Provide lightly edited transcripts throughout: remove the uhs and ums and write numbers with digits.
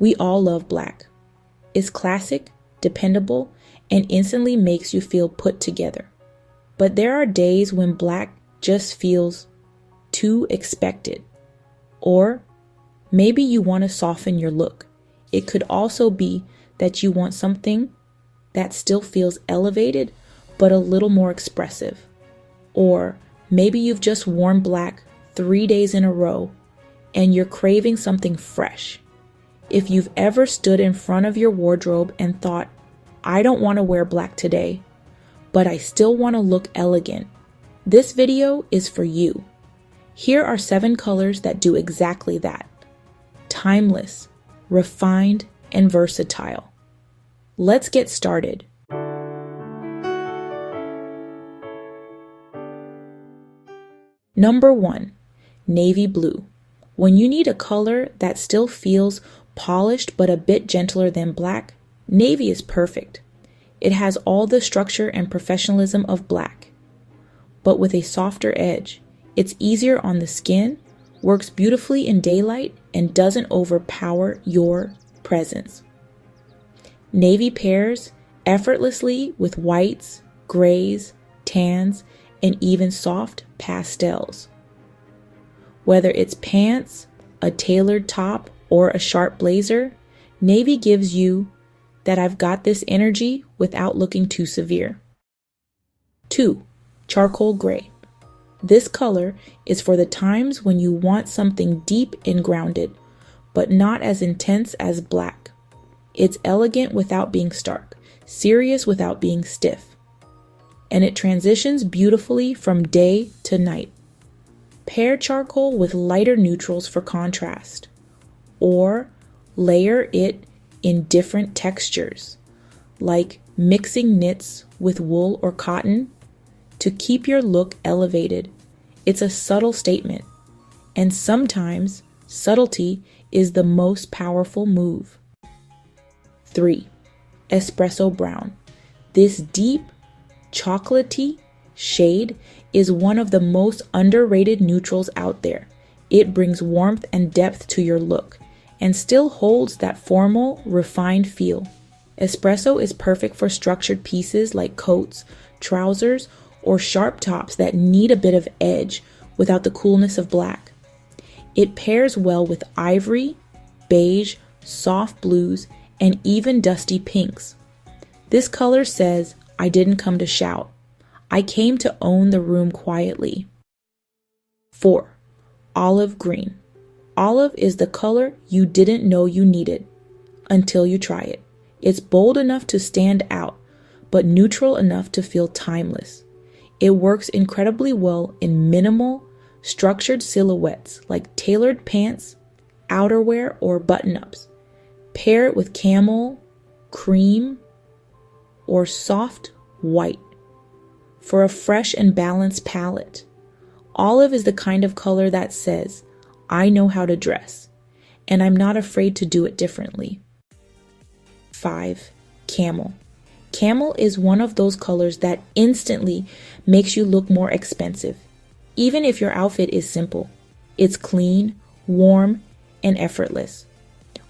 We all love black. It's classic, dependable, and instantly makes you feel put together. But there are days when black just feels too expected. Or maybe you want to soften your look. It could also be that you want something that still feels elevated, but a little more expressive. Or maybe you've just worn black 3 days in a row and you're craving something fresh. If you've ever stood in front of your wardrobe and thought, I don't want to wear black today, but I still want to look elegant, this video is for you. Here are 7 colors that do exactly that. Timeless, refined, and versatile. Let's get started. Number 1, navy blue. When you need a color that still feels polished but a bit gentler than black, navy is perfect. It has all the structure and professionalism of black, but with a softer edge. It's easier on the skin, works beautifully in daylight, and doesn't overpower your presence. Navy pairs effortlessly with whites, grays, tans, and even soft pastels. Whether it's pants, a tailored top, or a sharp blazer, navy gives you that I've got this energy without looking too severe. 2, charcoal gray. This color is for the times when you want something deep and grounded, but not as intense as black. It's elegant without being stark, serious without being stiff, and it transitions beautifully from day to night. Pair charcoal with lighter neutrals for contrast, or layer it in different textures, like mixing knits with wool or cotton to keep your look elevated. It's a subtle statement, and sometimes subtlety is the most powerful move. 3, espresso brown. This deep, chocolatey shade is one of the most underrated neutrals out there. It brings warmth and depth to your look and still holds that formal, refined feel. Espresso is perfect for structured pieces like coats, trousers, or sharp tops that need a bit of edge without the coolness of black. It pairs well with ivory, beige, soft blues, and even dusty pinks. This color says, I didn't come to shout. I came to own the room quietly. 4, olive green. Olive is the color you didn't know you needed until you try it. It's bold enough to stand out, but neutral enough to feel timeless. It works incredibly well in minimal, structured silhouettes like tailored pants, outerwear, or button-ups. Pair it with camel, cream, or soft white for a fresh and balanced palette. Olive is the kind of color that says, I know how to dress, and I'm not afraid to do it differently. 5, camel. Camel is one of those colors that instantly makes you look more expensive, even if your outfit is simple. It's clean, warm, and effortless.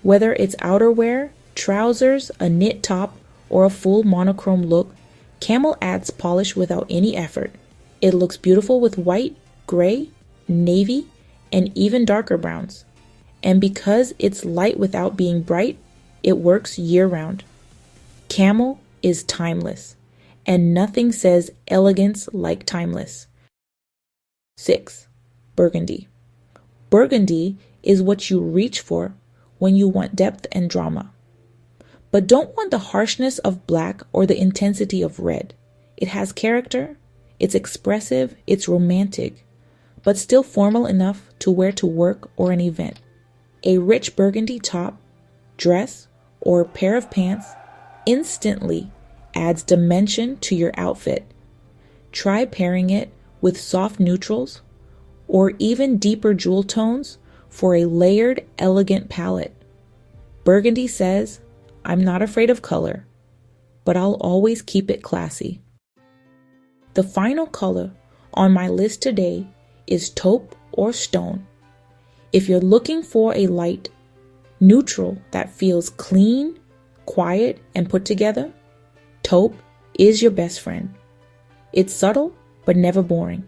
Whether it's outerwear, trousers, a knit top, or a full monochrome look, camel adds polish without any effort. It looks beautiful with white, gray, navy, and even darker browns. And because it's light without being bright, it works year-round. Camel is timeless, and nothing says elegance like timeless. 6, burgundy. Burgundy is what you reach for when you want depth and drama, but don't want the harshness of black or the intensity of red. It has character, it's expressive, it's romantic, but still formal enough to wear to work or an event. A rich burgundy top, dress, or pair of pants instantly adds dimension to your outfit. Try pairing it with soft neutrals or even deeper jewel tones for a layered, elegant palette. Burgundy says, I'm not afraid of color, but I'll always keep it classy. The final color on my list today is taupe or stone. If you're looking for a light, Neutral that feels clean, quiet, and put together. Taupe is your best friend. It's subtle, but never boring.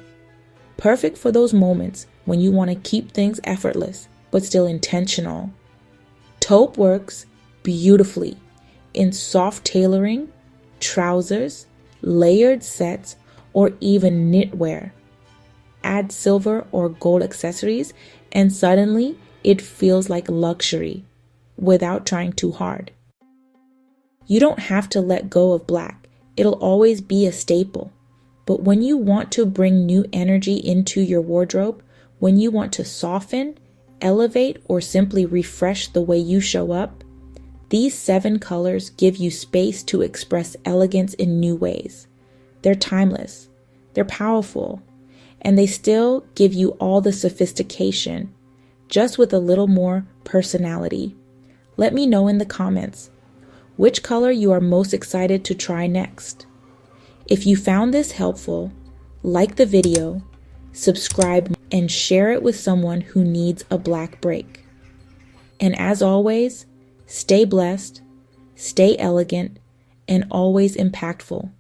Perfect for those moments when you want to keep things effortless, but still intentional. Taupe works beautifully in soft tailoring, trousers, layered sets, or even knitwear. Add silver or gold accessories, and suddenly it feels like luxury without trying too hard. You don't have to let go of black. It'll always be a staple. But when you want to bring new energy into your wardrobe, when you want to soften, elevate, or simply refresh the way you show up, these 7 colors give you space to express elegance in new ways. They're timeless, they're powerful, and they still give you all the sophistication, just with a little more personality. Let me know in the comments which color you are most excited to try next. If you found this helpful, like the video, subscribe, and share it with someone who needs a black break. And as always, stay blessed, stay elegant, and always impactful.